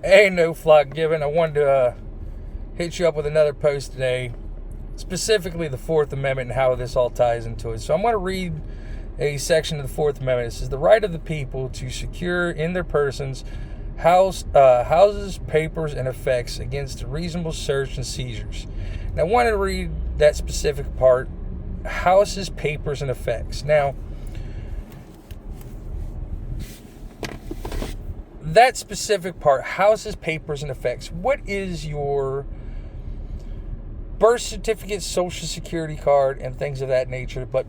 Hey, no flock given. I wanted to hit you up with another post today, specifically the Fourth Amendment and how this all ties into it. So I'm going to read a section of the Fourth Amendment. It says, the right of the people to secure in their persons houses, papers, and effects against reasonable search and seizures. Now, I wanted to read that specific part, houses, papers, and effects. Now, that specific part, houses, papers, and effects. What is your birth certificate, social security card, and things of that nature, but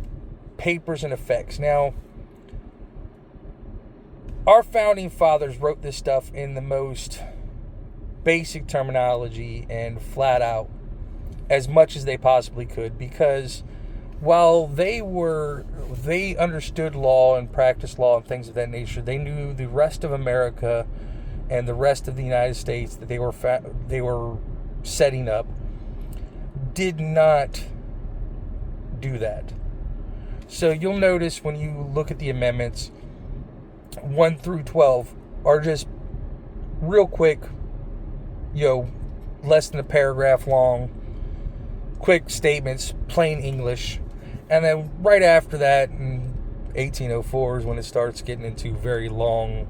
papers and effects? Now, our founding fathers wrote this stuff in the most basic terminology and flat out as much as they possibly could, because while they understood law and practiced law and things of that nature, they knew the rest of America and the rest of the United States that they were setting up did not do that. So you'll notice when you look at the amendments, 1 through 12 are just real quick, less than a paragraph long, quick statements, plain English. And then right after that, in 1804 is when it starts getting into very long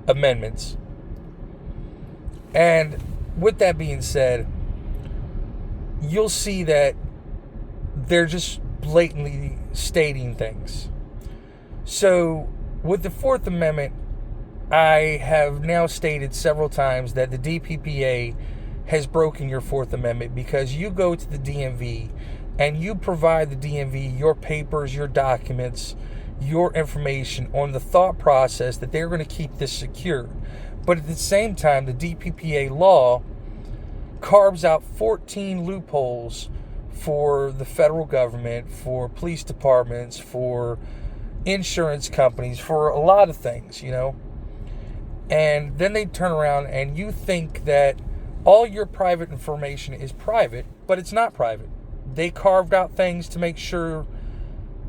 amendments. And with that being said, you'll see that they're just blatantly stating things. So with the Fourth Amendment, I have now stated several times that the DPPA has broken your Fourth Amendment, because you go to the DMV and you provide the DMV your papers, your documents, your information on the thought process that they're going to keep this secure. But at the same time, the DPPA law carves out 14 loopholes for the federal government, for police departments, for insurance companies, for a lot of things, And then they turn around and you think that all your private information is private, but it's not private. They carved out things to make sure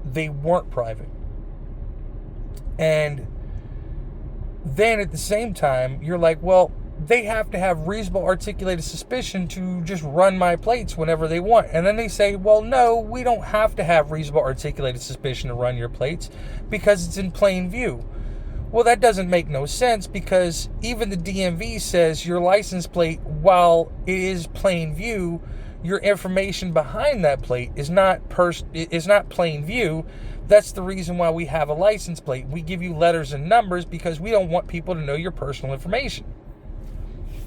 they weren't private. And then at the same time, you're like, well, they have to have reasonable articulated suspicion to just run my plates whenever they want. And then they say, well, no, we don't have to have reasonable articulated suspicion to run your plates because it's in plain view. Well, that doesn't make no sense, because even the DMV says your license plate, while it is plain view, your information behind that plate is not plain view. That's the reason why we have a license plate. We give you letters and numbers because we don't want people to know your personal information.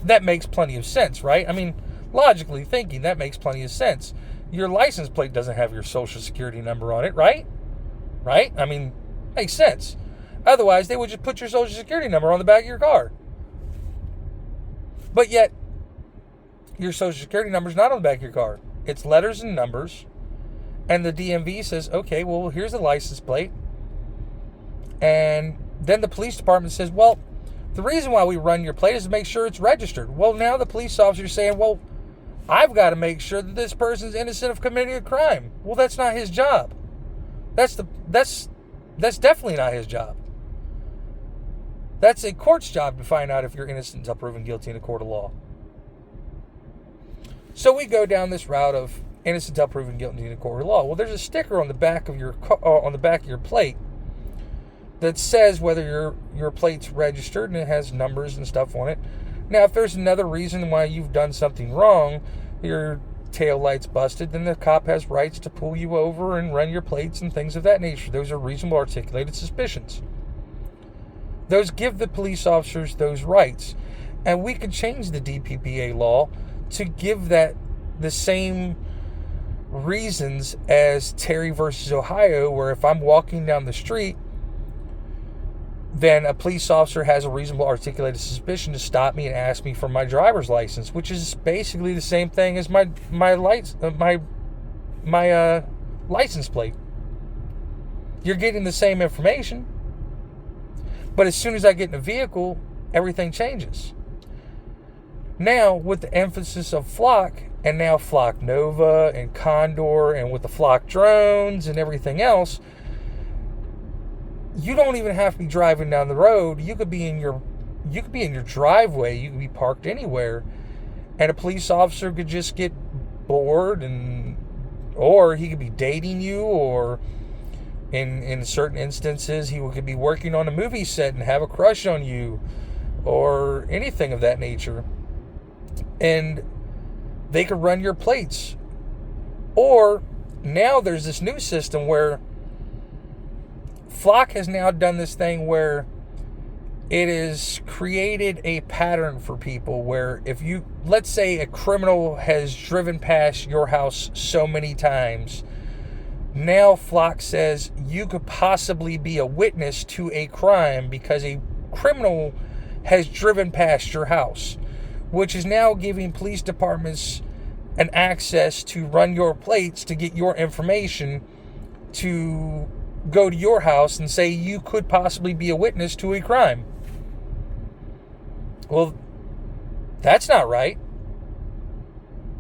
That makes plenty of sense, right? I mean, logically thinking, that makes plenty of sense. Your license plate doesn't have your social security number on it, right? Right? I mean, makes sense. Otherwise, they would just put your social security number on the back of your car. But yet, your social security number is not on the back of your car. It's letters and numbers. And the DMV says, okay, well, here's the license plate. And then the police department says, well, the reason why we run your plate is to make sure it's registered. Well, now the police officer is saying, well, I've got to make sure that this person's innocent of committing a crime. Well, that's not his job. That's definitely not his job. That's a court's job to find out if you're innocent until proven guilty in a court of law. So we go down this route of innocent until proven guilty in a court of law. Well, there's a sticker on the back of your plate that says whether your plate's registered, and it has numbers and stuff on it. Now, if there's another reason why you've done something wrong, your tail light's busted, then the cop has rights to pull you over and run your plates and things of that nature. Those are reasonable articulated suspicions. Those give the police officers those rights. And we could change the DPPA law to give that the same reasons as Terry versus Ohio, where if I'm walking down the street, then a police officer has a reasonable articulated suspicion to stop me and ask me for my driver's license, which is basically the same thing as my license plate. You're getting the same information, but as soon as I get in a vehicle, everything changes. Now, with the emphasis of Flock, and now Flock Nova and Condor, and with the Flock drones and everything else, you don't even have to be driving down the road. You could be in your driveway. You could be parked anywhere, and a police officer could just get bored, or he could be dating you, or in certain instances he could be working on a movie set and have a crush on you, or anything of that nature, and they could run your plates. Or now there's this new system where Flock has now done this thing where it has created a pattern for people where if you, let's say a criminal has driven past your house so many times, now Flock says you could possibly be a witness to a crime because a criminal has driven past your house, which is now giving police departments an access to run your plates to get your information to go to your house and say you could possibly be a witness to a crime. Well, that's not right.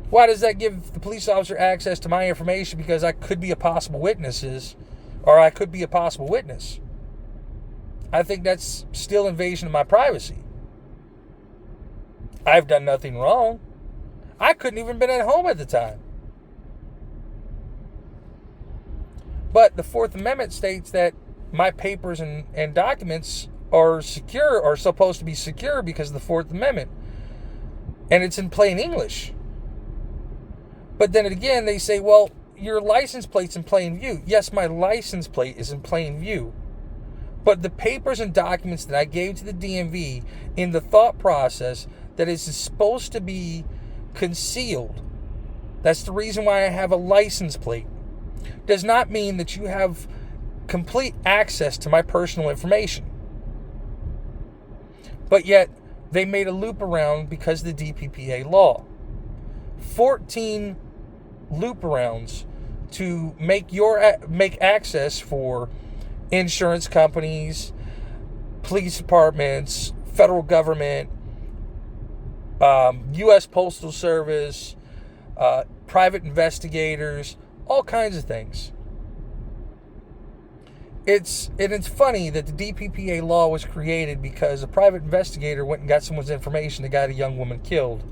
Why does that give the police officer access to my information because I could be a possible witness, or I could be a possible witness? I think that's still invasion of my privacy. I've done nothing wrong. I couldn't even been at home at the time. But the Fourth Amendment states that my papers and documents are secure, or supposed to be secure because of the Fourth Amendment. And it's in plain English. But then again, they say, well, your license plate's in plain view. Yes, my license plate is in plain view. But the papers and documents that I gave to the DMV in the thought process that is supposed to be concealed, that's the reason why I have a license plate, does not mean that you have complete access to my personal information. But yet, they made a loop around because of the DPPA law. 14 loop arounds to make access for insurance companies, police departments, federal government, U.S. Postal Service, private investigators, all kinds of things. It's funny that the DPPA law was created because a private investigator went and got someone's information that got a young woman killed,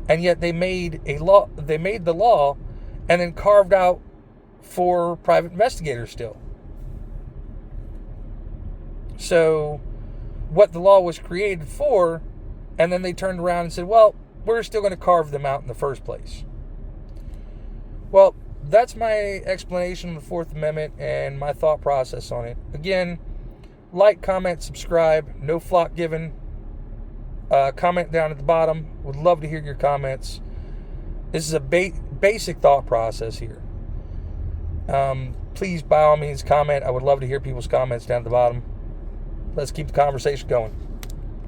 and yet they made the law and then carved out for private investigators still. So what the law was created for, and then they turned around and said, well, we're still going to carve them out in the first place. Well, that's my explanation of the Fourth Amendment and my thought process on it. Again, like, comment, subscribe. No flock given. Comment down at the bottom. Would love to hear your comments. This is a basic thought process here. Please, by all means, comment. I would love to hear people's comments down at the bottom. Let's keep the conversation going.